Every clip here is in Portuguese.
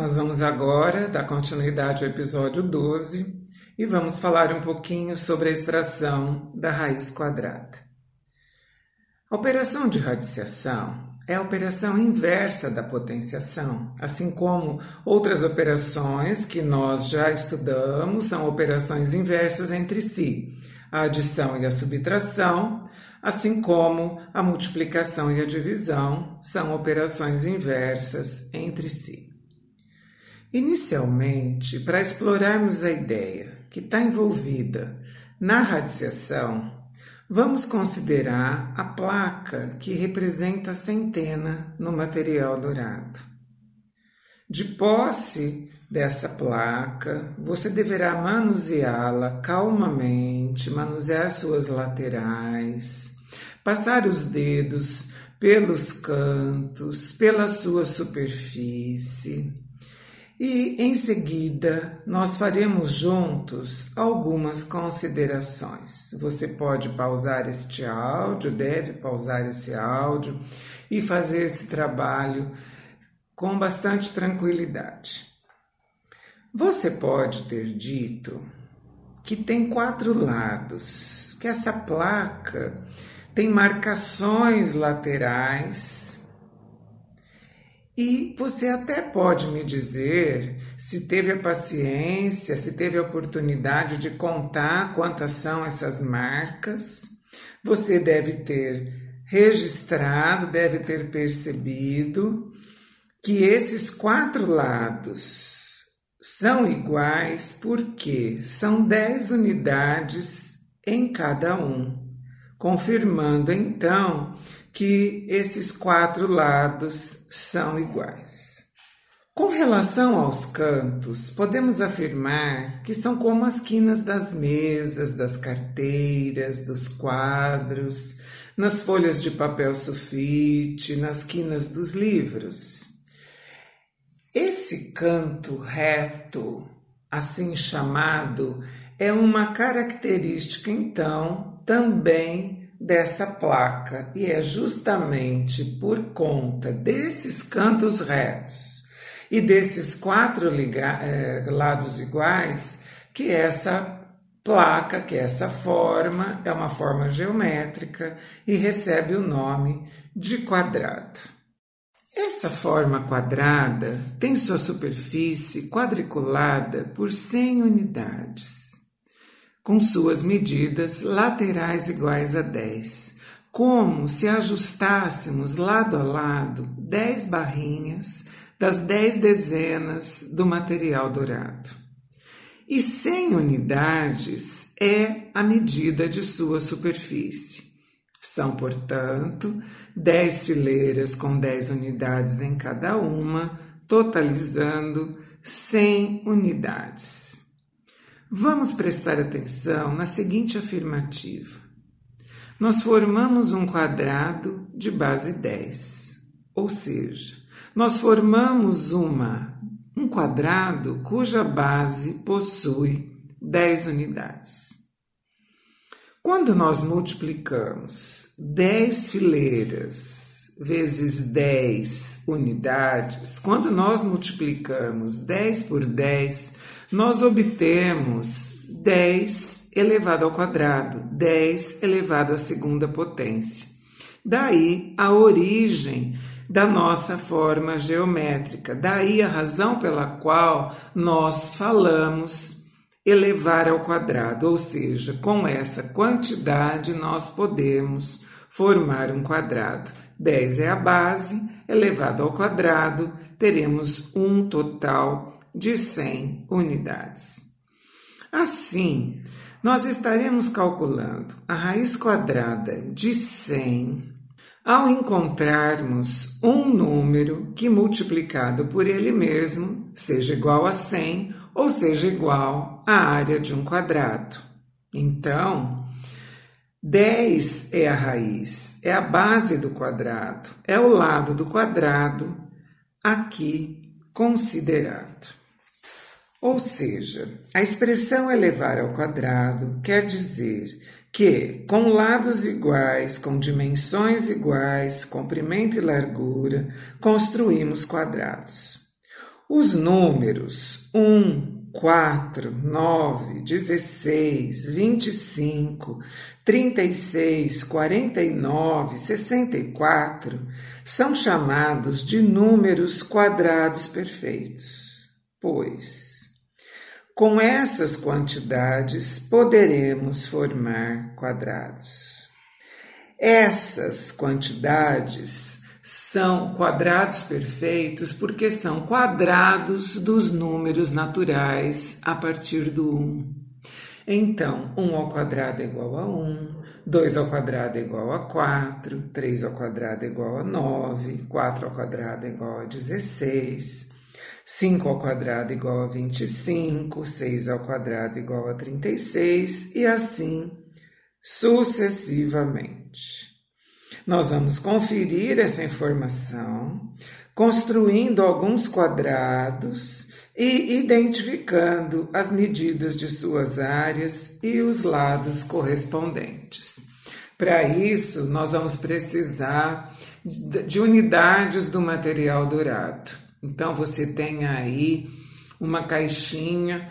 Nós vamos agora dar continuidade ao episódio 12 e vamos falar um pouquinho sobre a extração da raiz quadrada. A operação de radiciação é a operação inversa da potenciação, assim como outras operações que nós já estudamos são operações inversas entre si, a adição e a subtração, assim como a multiplicação e a divisão são operações inversas entre si. Inicialmente, para explorarmos a ideia que está envolvida na radiciação, vamos considerar a placa que representa a centena no material dourado. De posse dessa placa, você deverá manuseá-la calmamente, manusear suas laterais, passar os dedos pelos cantos, pela sua superfície. E, em seguida, nós faremos juntos algumas considerações. Você pode pausar este áudio, deve pausar esse áudio e fazer esse trabalho com bastante tranquilidade. Você pode ter dito que tem 4 lados, que essa placa tem marcações laterais. E você até pode me dizer se teve a paciência, se teve a oportunidade de contar quantas são essas marcas. Você deve ter registrado, deve ter percebido que esses 4 lados são iguais porque são 10 unidades em cada um, confirmando então que esses 4 lados são iguais. Com relação aos cantos, podemos afirmar que são como as quinas das mesas, das carteiras, dos quadros, nas folhas de papel sulfite, nas quinas dos livros. Esse canto reto, assim chamado, é uma característica, então, também dessa placa, e é justamente por conta desses cantos retos e desses 4 lados iguais que essa placa, que essa forma, é uma forma geométrica e recebe o nome de quadrado. Essa forma quadrada tem sua superfície quadriculada por 100 unidades. Com suas medidas laterais iguais a 10, como se ajustássemos lado a lado 10 barrinhas das 10 dezenas do material dourado. E 100 unidades é a medida de sua superfície. São, portanto, 10 fileiras com 10 unidades em cada uma, totalizando 100 unidades. Vamos prestar atenção na seguinte afirmativa. Nós formamos um quadrado de base 10, ou seja, nós formamos um quadrado cuja base possui 10 unidades. Quando nós multiplicamos 10 fileiras vezes 10 unidades, quando nós multiplicamos 10 por 10, nós obtemos 10 elevado ao quadrado, 10 elevado à segunda potência. Daí a origem da nossa forma geométrica, daí a razão pela qual nós falamos elevar ao quadrado, ou seja, com essa quantidade nós podemos formar um quadrado. 10 é a base, elevado ao quadrado, teremos um total de 100 unidades. Assim, nós estaremos calculando a raiz quadrada de 100 ao encontrarmos um número que multiplicado por ele mesmo seja igual a 100 ou seja igual à área de um quadrado. Então, 10 é a raiz, é a base do quadrado, é o lado do quadrado aqui considerado. Ou seja, a expressão elevar ao quadrado quer dizer que, com lados iguais, com dimensões iguais, comprimento e largura, construímos quadrados. Os números 1, 4, 9, 16, 25, 36, 49, 64 são chamados de números quadrados perfeitos, pois com essas quantidades poderemos formar quadrados. Essas quantidades são quadrados perfeitos porque são quadrados dos números naturais a partir do 1. Então, 1 ao quadrado é igual a 1, 2 ao quadrado é igual a 4, 3 ao quadrado é igual a 9, 4 ao quadrado é igual a 16, 5 ao quadrado é igual a 25, 6 ao quadrado é igual a 36 e assim sucessivamente. Nós vamos conferir essa informação, construindo alguns quadrados e identificando as medidas de suas áreas e os lados correspondentes. Para isso, nós vamos precisar de unidades do material dourado. Então, você tem aí uma caixinha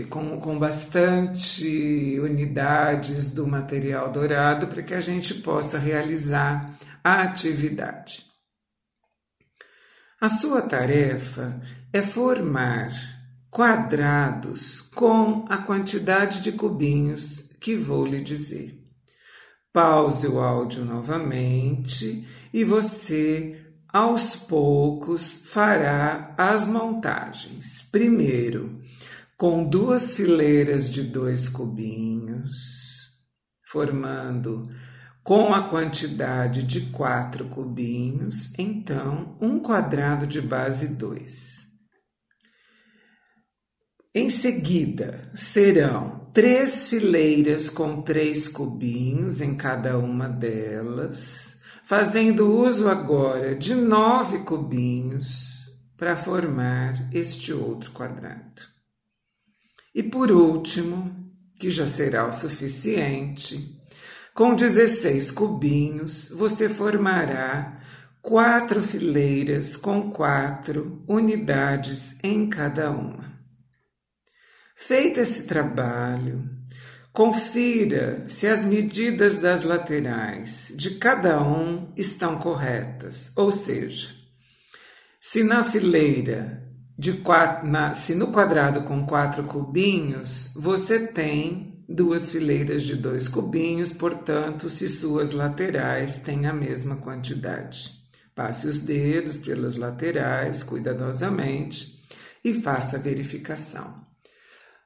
com bastante unidades do material dourado para que a gente possa realizar a atividade. A sua tarefa é formar quadrados com a quantidade de cubinhos que vou lhe dizer. Pause o áudio novamente e você, aos poucos, fará as montagens. Primeiro, com 2 fileiras de 2 cubinhos, formando com a quantidade de 4 cubinhos, então, um quadrado de base 2. Em seguida, serão 3 fileiras com 3 cubinhos em cada uma delas, fazendo uso agora de 9 cubinhos para formar este outro quadrado. E por último, que já será o suficiente, com 16 cubinhos você formará 4 fileiras com 4 unidades em cada uma. Feito esse trabalho, confira se as medidas das laterais de cada um estão corretas, ou seja, se na fileira se no quadrado com 4 cubinhos, você tem 2 fileiras de 2 cubinhos, portanto, se suas laterais têm a mesma quantidade. Passe os dedos pelas laterais cuidadosamente e faça a verificação.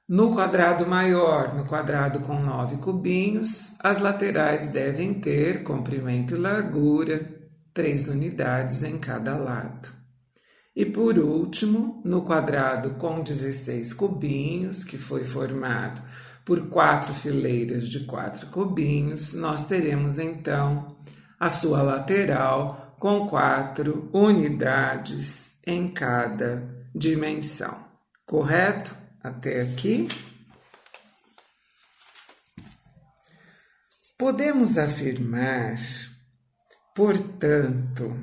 No quadrado maior, no quadrado com 9 cubinhos, as laterais devem ter comprimento e largura, 3 unidades em cada lado. E por último, no quadrado com 16 cubinhos, que foi formado por 4 fileiras de 4 cubinhos, nós teremos então a sua lateral com 4 unidades em cada dimensão. Correto? Até aqui. Podemos afirmar, portanto,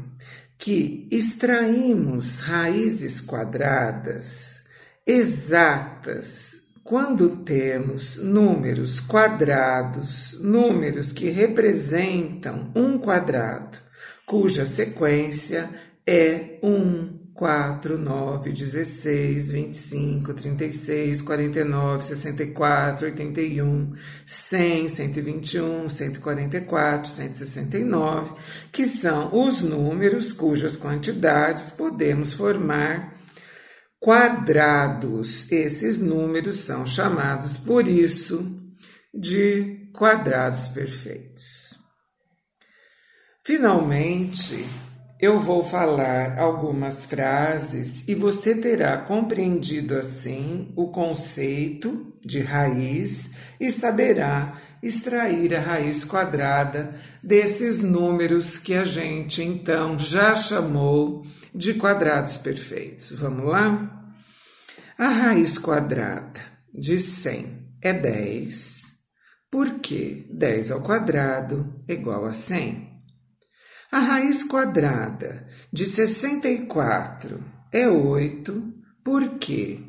que extraímos raízes quadradas exatas quando temos números quadrados, números que representam um quadrado, cuja sequência é 1, 4, 9, 16, 25, 36, 49, 64, 81, 100, 121, 144, 169, que são os números cujas quantidades podemos formar quadrados. Esses números são chamados, por isso, de quadrados perfeitos. Finalmente, eu vou falar algumas frases e você terá compreendido assim o conceito de raiz e saberá extrair a raiz quadrada desses números que a gente então já chamou de quadrados perfeitos. Vamos lá? A raiz quadrada de 100 é 10, porque 10 ao quadrado é igual a 100. A raiz quadrada de 64 é 8, porque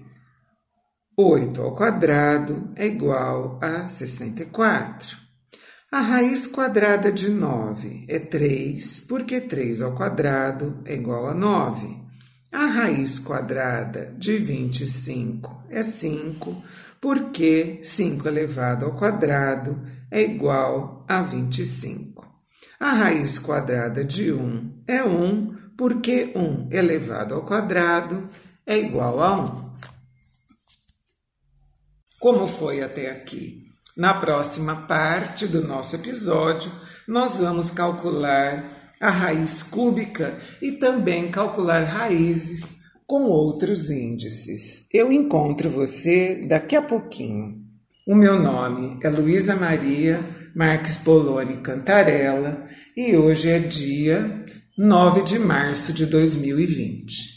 8 ao quadrado é igual a 64. A raiz quadrada de 9 é 3, porque 3 ao quadrado é igual a 9. A raiz quadrada de 25 é 5, porque 5 elevado ao quadrado é igual a 25. A raiz quadrada de 1 é 1, porque 1 elevado ao quadrado é igual a 1. Como foi até aqui? Na próxima parte do nosso episódio, nós vamos calcular a raiz cúbica e também calcular raízes com outros índices. Eu encontro você daqui a pouquinho. O meu nome é Luísa Maria Marques Poloni Cantarella e hoje é dia 9 de março de 2020.